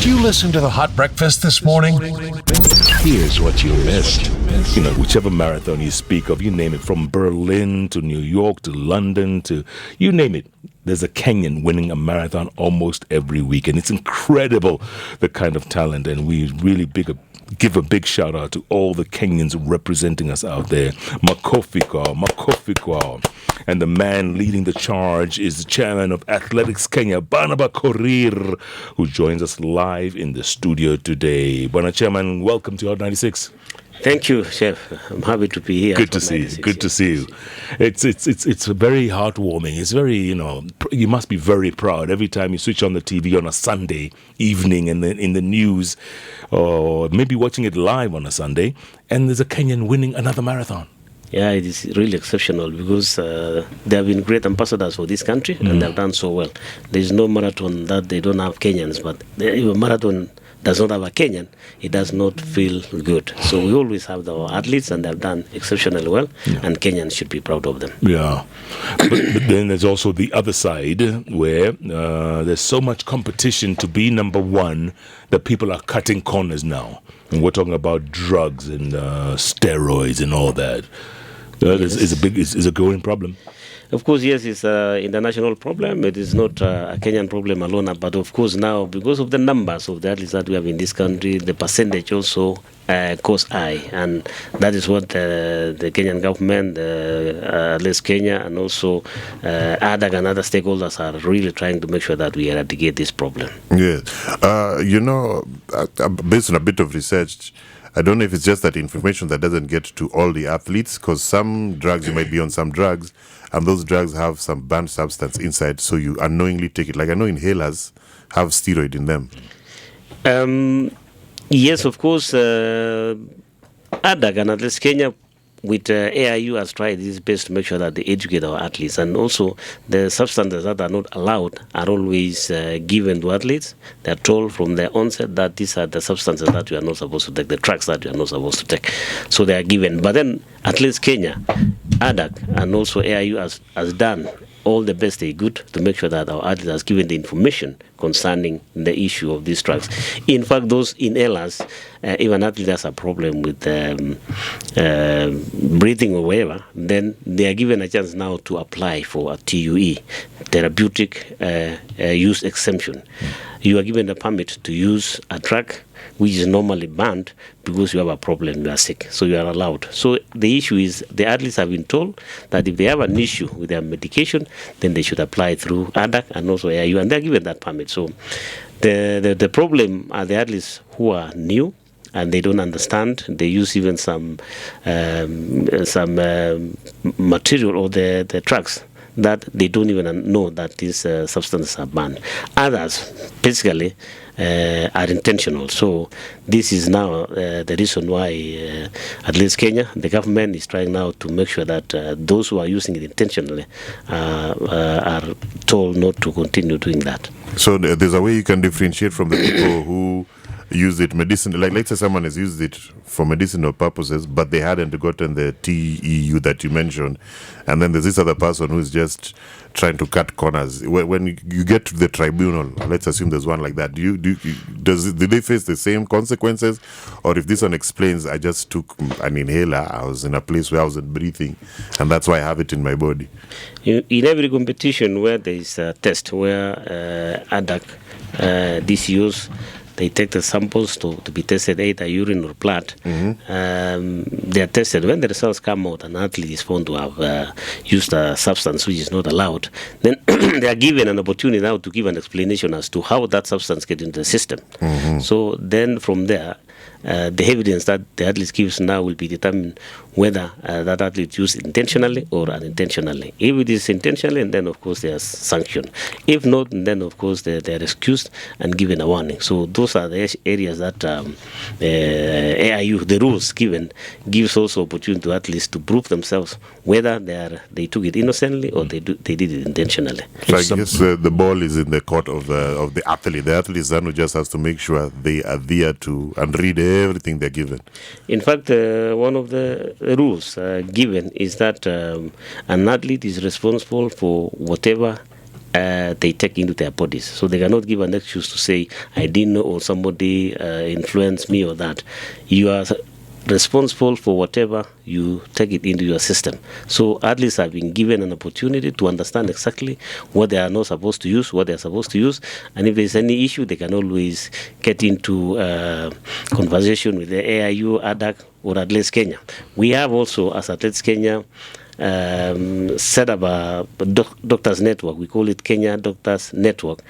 Did you listen to the Hot Breakfast this morning? Here's what you missed. Whichever marathon you speak of, you name it, from Berlin to New York to London to you name it. There's a Kenyan winning a marathon almost every week, and it's incredible the kind of talent. And we really give a big shout out to all the Kenyans representing us out there. Makofi kwao. And the man leading the charge is the chairman of Athletics Kenya, Barnabas Korir, who joins us live in the studio today. Bwana Chairman, welcome to Hot 96. Thank you, Chef. I'm happy to be here. Good to see you. It's very heartwarming. It's very, you must be very proud every time you switch on the TV on a Sunday evening and then in the news, or maybe watching it live on a Sunday, and there's a Kenyan winning another marathon. Yeah, it is really exceptional because they have been great ambassadors for this country and they have done so well. There is no marathon that they don't have Kenyans, but if a marathon does not have a Kenyan, it does not feel good. So we always have our athletes and they have done exceptionally well, and Kenyans should be proud of them. Yeah, but then there's also the other side where there's so much competition to be number one that people are cutting corners now. And we're talking about drugs and steroids and all that. Is a growing problem. Of course, yes, it's an international problem. It is not a Kenyan problem alone. But of course now, because of the numbers of the athletes that we have in this country, the percentage also goes high. And that is what the Kenyan government, Athletics Kenya, and also ADAG and other stakeholders are really trying to make sure that we eradicate this problem. Yes. Based on a bit of research, I don't know if it's just that information that doesn't get to all the athletes, because some drugs, you might be on some drugs, and those drugs have some banned substance inside, so you unknowingly take it. Like I know inhalers have steroid in them. Yes, of course, ADAG and Athletics Kenya with AIU has tried its best to make sure that they educate our athletes, and also the substances that are not allowed are always given to athletes. They're told from the onset that these are the substances that you are not supposed to take, the drugs that you are not supposed to take. So they are given. But then Athletics Kenya, ADAG, and also AIU has done all the best they could to make sure that our athletes are given the information concerning the issue of these drugs. In fact, those inhalers, even athletes has a problem with breathing or whatever, then they are given a chance now to apply for a TUE, therapeutic use exemption. You are given a permit to use a drug which is normally banned because you have a problem, you are sick, so you are allowed. So the issue is the athletes have been told that if they have an issue with their medication, then they should apply through ADAC and also AIU, and they are given that permit. So the problem are the athletes who are new and they don't understand. They use even some material or the drugs that they don't even know that these substances are banned. Others, basically, are intentional. So this is now the reason why Athletics Kenya, the government, is trying now to make sure that those who are using it intentionally are told not to continue doing that. So there's a way you can differentiate from the people who use it medicinal. Like let's say someone has used it for medicinal purposes, but they hadn't gotten the TEU that you mentioned, and then there's this other person who's just trying to cut corners. When you get to the tribunal, let's assume there's one like that. Do they face the same consequences, or if this one explains, I just took an inhaler, I was in a place where I wasn't breathing, and that's why I have it in my body? In every competition where there is a test where ADAC, DCUs, they take the samples to be tested, either urine or blood. They are tested. When the results come out, an athlete is found to have used a substance which is not allowed, then they are given an opportunity now to give an explanation as to how that substance gets into the system. So then from there, the evidence that the athlete gives now will be determined whether that athlete used intentionally or unintentionally. If it is intentionally, then of course they are sanctioned. If not, then of course they are excused and given a warning. So those are the areas that AIU, the rules given, gives also opportunity to athletes to prove themselves whether they took it innocently or they did it intentionally. So I guess the ball is in the court of the athlete. The athlete then just has to make sure they adhere to and read everything they're given. In fact, one of the rules given is that an athlete is responsible for whatever they take into their bodies. So they cannot give an excuse to say, I didn't know, or somebody influenced me, or that. You are responsible for whatever you take it into your system. So athletes have been given an opportunity to understand exactly what they are not supposed to use, what they are supposed to use, and if there's any issue, they can always get into conversation with the AIU, ADAC, or Athletes Kenya. We have also, as Athletes Kenya, set up a doctors network. We call it Kenya Doctors Network,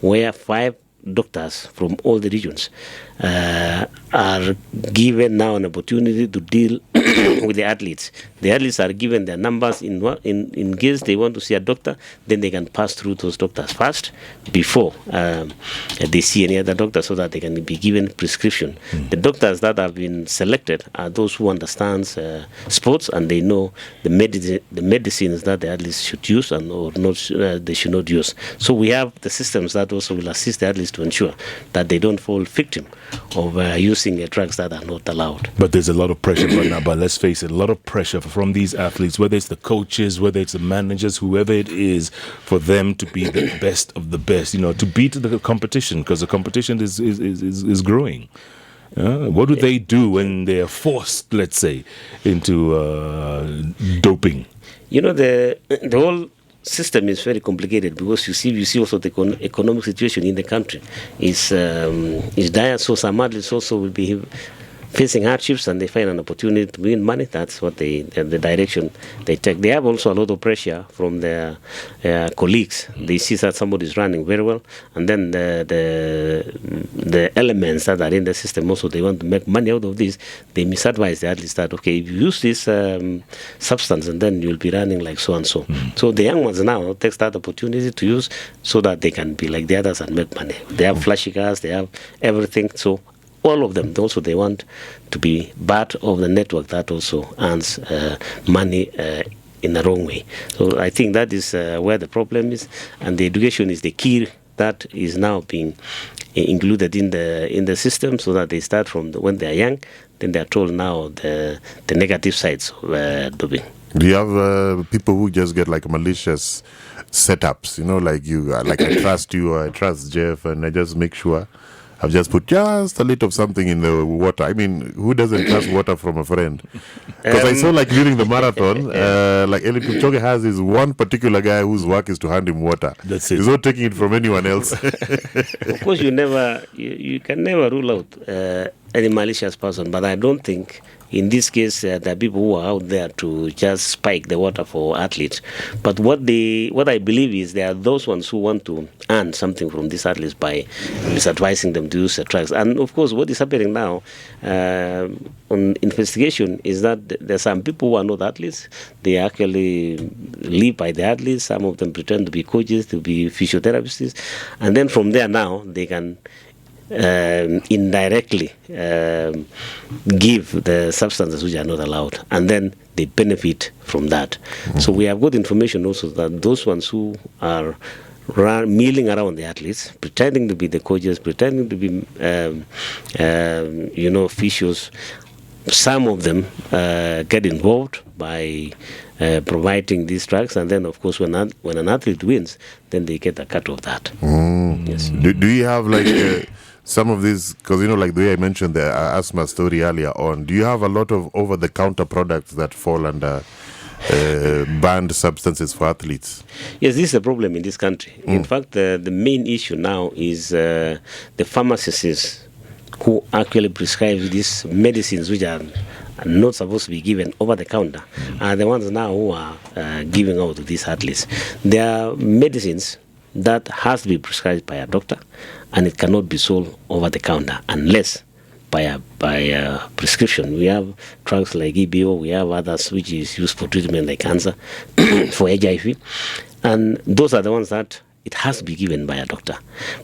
where 5 doctors from all the regions are given now an opportunity to deal with the athletes. The athletes are given their numbers in case they want to see a doctor, then they can pass through those doctors first before they see any other doctor, so that they can be given prescription. The doctors that have been selected are those who understands sports, and they know the medicines that the athletes should use and or not they should not use. So we have the systems that also will assist the athletes to ensure that they don't fall victim of using drugs that are not allowed. But there's a lot of pressure right now. But let's face it, a lot of pressure from these athletes, whether it's the coaches, whether it's the managers, whoever it is, for them to be the best of the best, to beat the competition, because the competition is growing. What do they do when they are forced, let's say, into doping? The whole system is very complicated, because you see also the economic situation in the country is dire. So some athletes also will be facing hardships, and they find an opportunity to win money. That's what the direction they take. They have also a lot of pressure from their colleagues. They see that somebody is running very well, and then the elements that are in the system also, they want to make money out of this. They misadvise the athletes that, okay, if you use this substance, and then you'll be running like so and so. So the young ones now take that opportunity to use, so that they can be like the others and make money. They have flashy cars, they have everything. So all of them, also they want to be part of the network that also earns money in the wrong way. So I think that is where the problem is, and the education is the key that is now being included in the system, so that they start from when they are young, then they are told now the negative sides of doping. Do you have people who just get like malicious setups? Like I trust you, or I trust Jeff, and I just make sure I've just put just a little of something in the water. I mean, who doesn't trust water from a friend? Because I saw like during the marathon, like Eliud Kipchoge has this one particular guy whose work is to hand him water. That's it. He's not taking it from anyone else. Of course, you can never rule out any malicious person, but I don't think in this case there are people who are out there to just spike the water for athletes. But what I believe is there are those ones who want to earn something from these athletes by misadvising them to use the drugs. And of course, what is happening now on investigation is that there are some people who are not athletes. They actually live by the athletes. Some of them pretend to be coaches, to be physiotherapists, and then from there now they can indirectly give the substances which are not allowed, and then they benefit from that. So we have good information also that those ones who are milling around the athletes, pretending to be the coaches, pretending to be officials, some of them get involved by providing these drugs, and then of course when an athlete wins, then they get a cut of that. Yes. Do you have like some of these, because like the way I mentioned the asthma story earlier on, do you have a lot of over-the-counter products that fall under banned substances for athletes? Yes, this is a problem in this country. In fact, the main issue now is the pharmacists who actually prescribe these medicines which are not supposed to be given over the counter are the ones now who are giving out to these athletes. There are medicines that has to be prescribed by a doctor, and it cannot be sold over the counter unless by a prescription. We have drugs like EBO, we have others which is used for treatment like cancer, for HIV, and those are the ones that it has to be given by a doctor.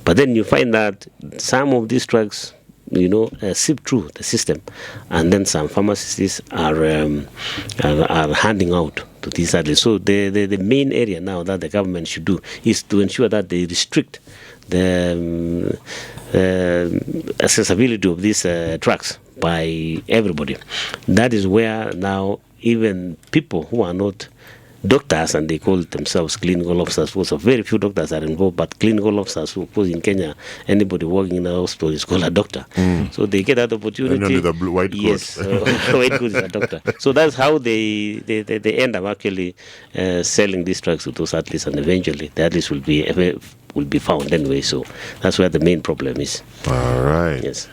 But then you find that some of these drugs seep through the system, and then some pharmacists are handing out to these athletes. So the main area now that the government should do is to ensure that they restrict the accessibility of these drugs by everybody. That is where now even people who are not doctors, and they call themselves clinical officers. So very few doctors are involved, but clinical officers, of course, in Kenya, anybody working in a hospital is called a doctor. So they get that opportunity. And only the white coat. Yes, white coat is a doctor. So that's how they end up actually selling these drugs to those athletes, and eventually the athletes will be found anyway. So that's where the main problem is. All right. Yes.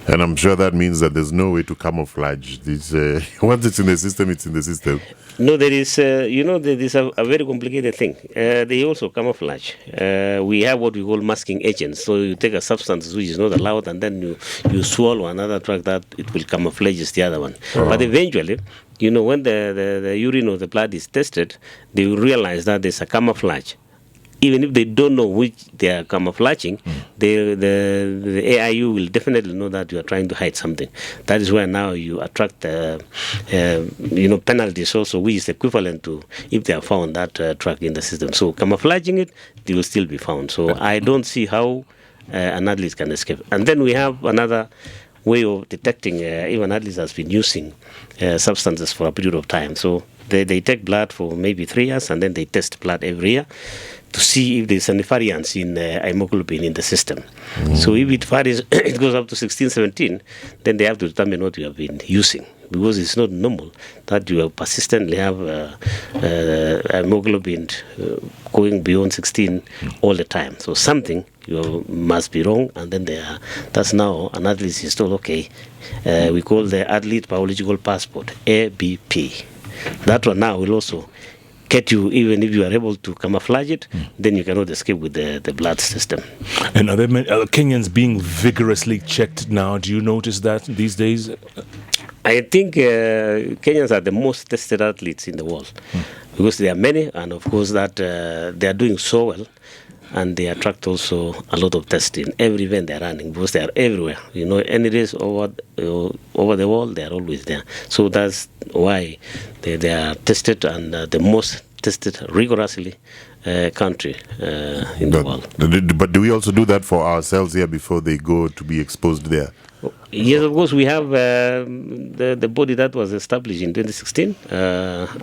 And I'm sure that means that there's no way to camouflage this. Once it's in the system, it's in the system. No, there is, there is a very complicated thing. They also camouflage. We have what we call masking agents. So you take a substance which is not allowed, and then you swallow another drug that it will camouflage the other one. But eventually, when the urine or the blood is tested, they will realize that there's a camouflage. Even if they don't know which they are camouflaging, the AIU will definitely know that you are trying to hide something. That is where now you attract, penalties also, which is equivalent to if they have found that drug in the system. So camouflaging it, they will still be found. So I don't see how an athlete can escape. And then we have another way of detecting if an athlete has been using substances for a period of time. So they take blood for maybe 3 years, and then they test blood every year to see if there's any variance in hemoglobin in the system. So if it varies, it goes up to 16, 17, then they have to determine what you have been using, because it's not normal that you persistently have hemoglobin going beyond 16 all the time. So something must be wrong, and then that's now an athlete is told, okay, we call the athlete biological passport, ABP. That one now will also get you, even if you are able to camouflage it, then you cannot escape with the blood system. And are there Kenyans being vigorously checked now? Do you notice that these days? I think Kenyans are the most tested athletes in the world, because there are many, and of course that they are doing so well, and they attract also a lot of testing. Every event they are running, because they are everywhere. Any race over the world, they are always there. So that's why they are tested, and the most tested rigorously country in the world. But do we also do that for ourselves here before they go to be exposed there? Yes, of course, we have the body that was established in 2016,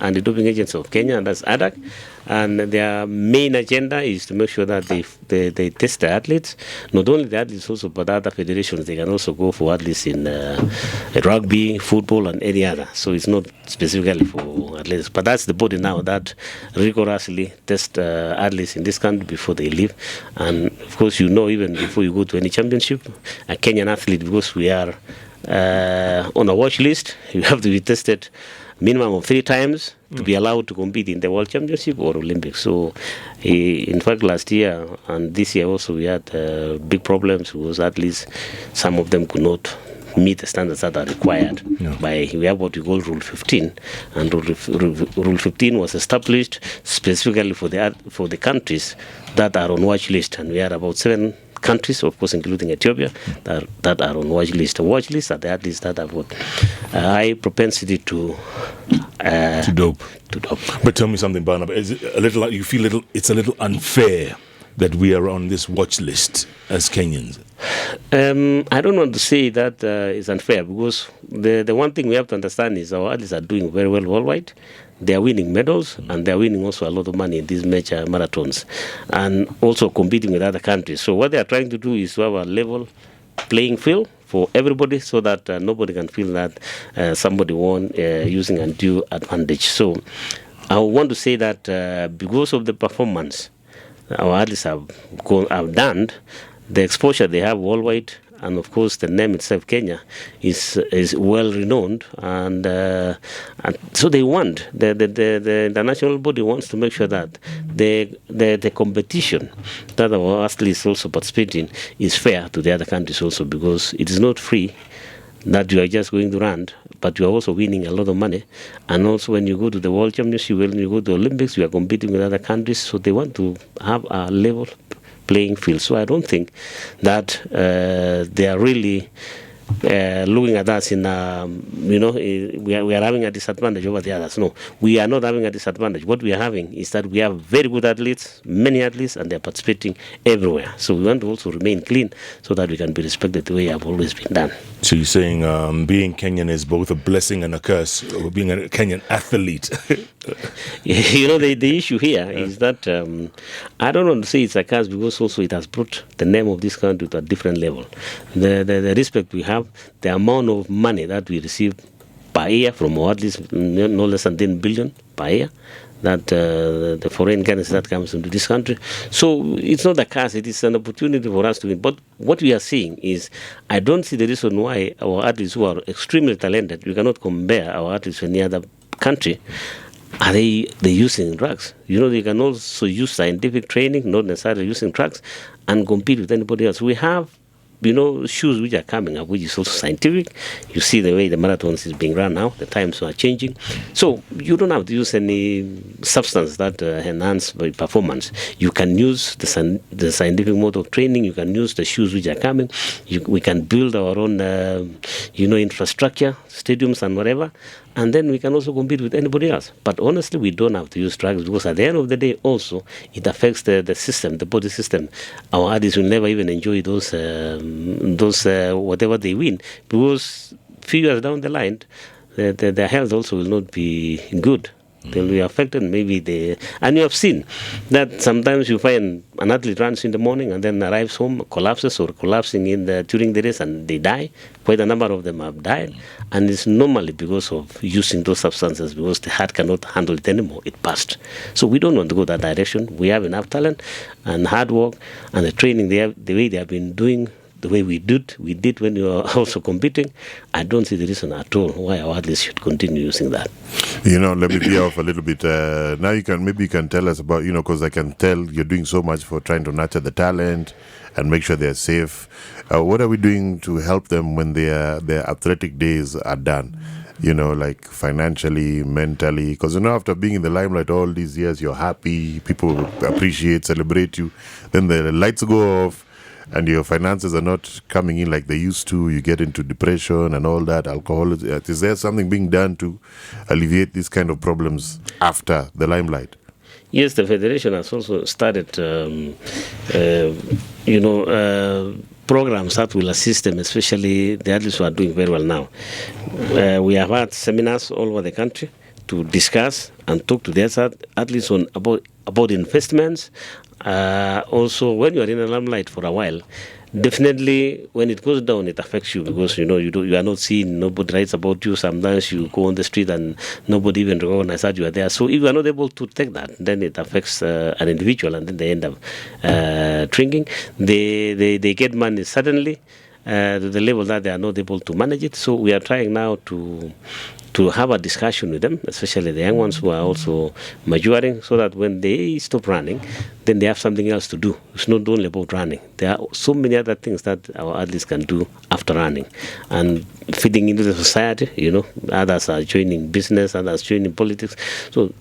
Anti-Doping Agency of Kenya, and that's ADAC. And their main agenda is to make sure that they test the athletes, not only the athletes also, but other federations. They can also go for athletes in rugby, football, and any other. So it's not specifically for athletes. But that's the body now that rigorously tests athletes in this country before they leave. And of course, even before you go to any championship, a Kenyan athlete, because we are on a watch list, you have to be tested minimum of 3 times to be allowed to compete in the World Championship or Olympics. So, in fact, last year and this year also, we had big problems, because at least some of them could not meet the standards that are required. We have what we call Rule 15, and Rule 15 was established specifically for the countries that are on watch list, and we are about 7 countries, of course, including Ethiopia, that are on watch list. A watch list are the athletes that have a high propensity to dope. But tell me something, Barnabas. Is it you feel it's a little unfair that we are on this watch list as Kenyans? I don't want to say that it's unfair, because the one thing we have to understand is our athletes are doing very well worldwide. They are winning medals, and they are winning also a lot of money in these major marathons, and also competing with other countries. So what they are trying to do is to have a level playing field for everybody, so that nobody can feel that somebody won using undue advantage. So I want to say that because of the performance our athletes have done, the exposure they have worldwide, and of course the name itself, Kenya, is well renowned, and so they want the international body wants to make sure that the competition that our athletes also participate in is fair to the other countries also, because it is not free that you are just going to run, but you are also winning a lot of money. And also when you go to the World Championship, when you go to the Olympics, you are competing with other countries, so they want to have a level playing field. So I don't think that they are really looking at us in, we are having a disadvantage over the others. No, we are not having a disadvantage. What we are having is that we have very good athletes, many athletes, and they are participating everywhere. So we want to also remain clean so that we can be respected the way have always been done. So you're saying being Kenyan is both a blessing and a curse, or being a Kenyan athlete? The issue here is that I don't want to say it's a curse because also it has brought the name of this country to a different level. The respect we have, the amount of money that we receive per year from our athletes, no less than 10 billion per year, that the foreign currency that comes into this country. So it's not a curse, it is an opportunity for us to win. But what we are seeing is, I don't see the reason why our athletes who are extremely talented, we cannot compare our athletes with any other country. Are they using drugs? They can also use scientific training, not necessarily using drugs, and compete with anybody else. We have shoes which are coming up, which is also scientific. You see the way the marathons is being run now, the times are changing. So you don't have to use any substance that enhance performance. You can use the scientific mode of training. You can use the shoes which are coming. We can build our own, infrastructure, stadiums and whatever. And then we can also compete with anybody else. But honestly, we don't have to use drugs because at the end of the day, also, it affects the system, the body system. Our athletes will never even enjoy those whatever they win, because few years down the line, their health also will not be good. They'll be affected. And you have seen that sometimes you find an athlete runs in the morning and then arrives home, collapses or collapsing during the race, and they die. Quite a number of them have died, and it's normally because of using those substances, because the heart cannot handle it anymore. It burst. So we don't want to go that direction. We have enough talent and hard work and the training the way they have been doing. The way we did when we were also competing, I don't see the reason at all why our athletes should continue using that. Let me be off a little bit. Now you can tell us about, because I can tell you're doing so much for trying to nurture the talent and make sure they're safe. What are we doing to help them when their athletic days are done? Like financially, mentally, because after being in the limelight all these years, you're happy, people appreciate, celebrate you. Then the lights go off, and your finances are not coming in like they used to. You get into depression and all that, alcohol. Is there something being done to alleviate these kind of problems after the limelight? Yes, the Federation has also started, programs that will assist them, especially the athletes who are doing very well now. We have had seminars all over the country to discuss and talk to the athletes about investments. Also, when you are in a limelight for a while, definitely when it goes down, it affects you, because you are not seen, nobody writes about you. Sometimes you go on the street and nobody even recognizes that you are there. So if you are not able to take that, then it affects an individual, and then they end up drinking. They get money suddenly to the level that they are not able to manage it. So we are trying now to have a discussion with them, especially the young ones who are also maturing, so that when they stop running, then they have something else to do. It's not only about running. There are so many other things that our athletes can do after running and fitting into the society. Others are joining business, others joining politics. So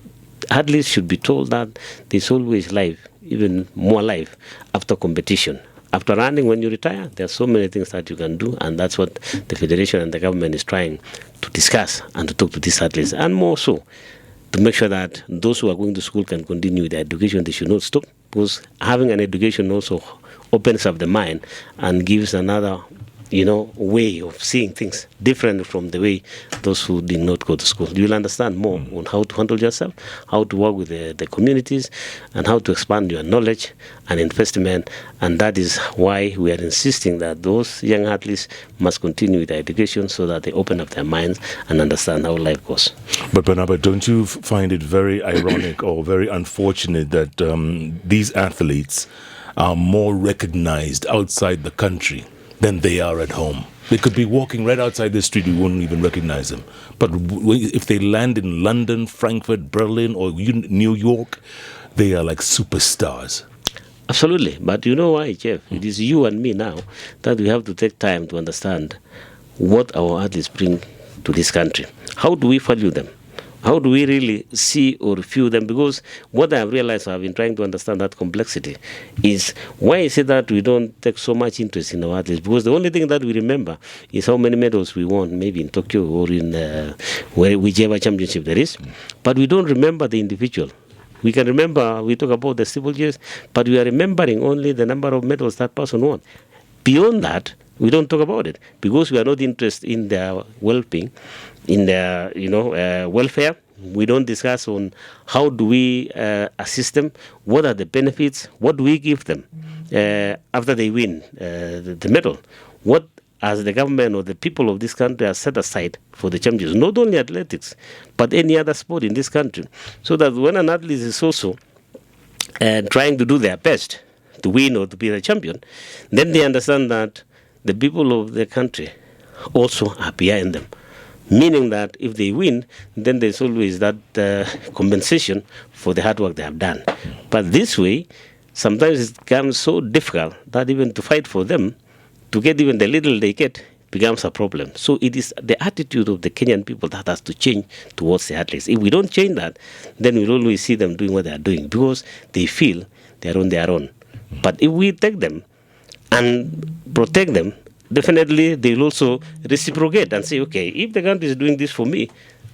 athletes should be told that there's always life, even more life, after competition. After running, when you retire, there are so many things that you can do, and that's what the Federation and the government is trying to discuss and to talk to these athletes, and more so, to make sure that those who are going to school can continue their education. They should not stop, because having an education also opens up the mind and gives another way of seeing things different from the way those who did not go to school. You will understand more on how to handle yourself, how to work with the communities, and how to expand your knowledge and investment. And that is why we are insisting that those young athletes must continue with their education, so that they open up their minds and understand how life goes. But Barnabas, don't you find it very ironic or very unfortunate that these athletes are more recognized outside the country than they are at home? They could be walking right outside the street, we wouldn't even recognize them. But if they land in London, Frankfurt, Berlin, or New York, they are like superstars. Absolutely. But you know why, Jeff? It is you and me now that we have to take time to understand what our athletes bring to this country. How do we value them? How do we really see or view them? Because what I've realized, I've been trying to understand that complexity, is why is it that we don't take so much interest in our athletes? Because the only thing that we remember is how many medals we won, maybe in Tokyo or in whichever championship there is, but we don't remember the individual. We can remember, we talk about the steeplechase, but we are remembering only the number of medals that person won. Beyond that, we don't talk about it because we are not interested in their well-being, in their welfare. We don't discuss on how do we assist them, what are the benefits, what do we give them after they win the medal, what as the government or the people of this country are set aside for the champions, not only athletics, but any other sport in this country, so that when an athlete is also trying to do their best to win or to be the champion, then they understand that the people of the country also are behind them. Meaning that if they win, then there's always that compensation for the hard work they have done. But this way, sometimes it becomes so difficult that even to fight for them, to get even the little they get, becomes a problem. So it is the attitude of the Kenyan people that has to change towards the athletes. If we don't change that, then we'll always see them doing what they are doing because they feel they are on their own. But if we take them and protect them, definitely they will also reciprocate and say, okay, if the country is doing this for me,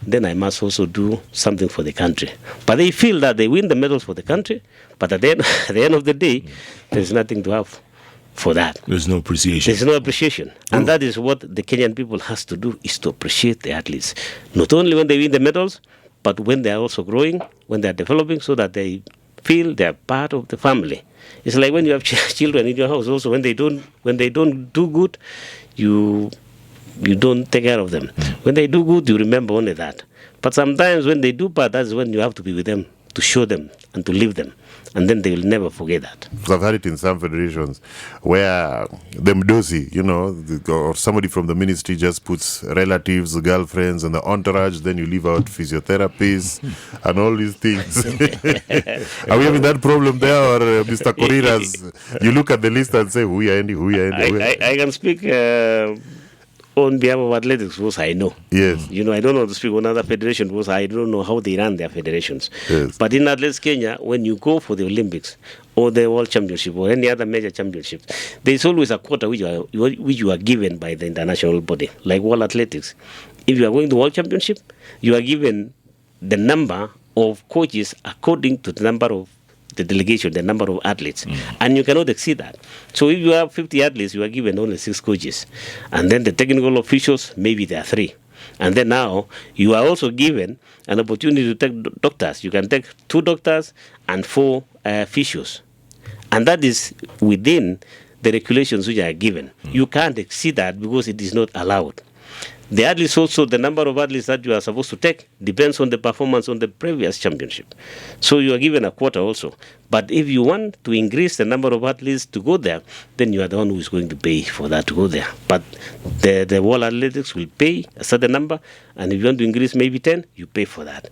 then I must also do something for the country. But they feel that they win the medals for the country, but at the end of the day, there's nothing to have for that. There's no appreciation. There's no appreciation. And that is what the Kenyan people has to do, is to appreciate the athletes. Not only when they win the medals, but when they are also growing, when they are developing, so that they feel they are part of the family. It's like when you have children in your house also, when they don't do good, you don't take care of them. When they do good, you remember only that. But sometimes when they do bad, that's when you have to be with them, to show them and to leave them. And then they will never forget that. I've had it in some federations where the mdosi, or somebody from the ministry just puts relatives, girlfriends, and the entourage. Then you leave out physiotherapists and all these things. Are we having that problem there, or Mr. Korir, you look at the list and say, who are any? I can speak on behalf of athletics because I know. Yes. I don't know to speak on other federations because I don't know how they run their federations. Yes. But in Athletics Kenya, when you go for the Olympics or the World Championship or any other major championship, there's always a quota which you are given by the international body, like World Athletics. If you are going to World Championship, you are given the number of coaches according to the number of the delegation, the number of athletes, and you cannot exceed that. So if you have 50 athletes, you are given only 6 coaches, and then the technical officials, maybe there are 3. And then now you are also given an opportunity to take doctors. You can take 2 doctors and 4 physios, and that is within the regulations which are given. You can't exceed that because it is not allowed. The athletes also, the number of athletes that you are supposed to take depends on the performance on the previous championship. So you are given a quota also. But if you want to increase the number of athletes to go there, then you are the one who is going to pay for that to go there. But the World Athletics will pay a certain number, and if you want to increase maybe 10, you pay for that.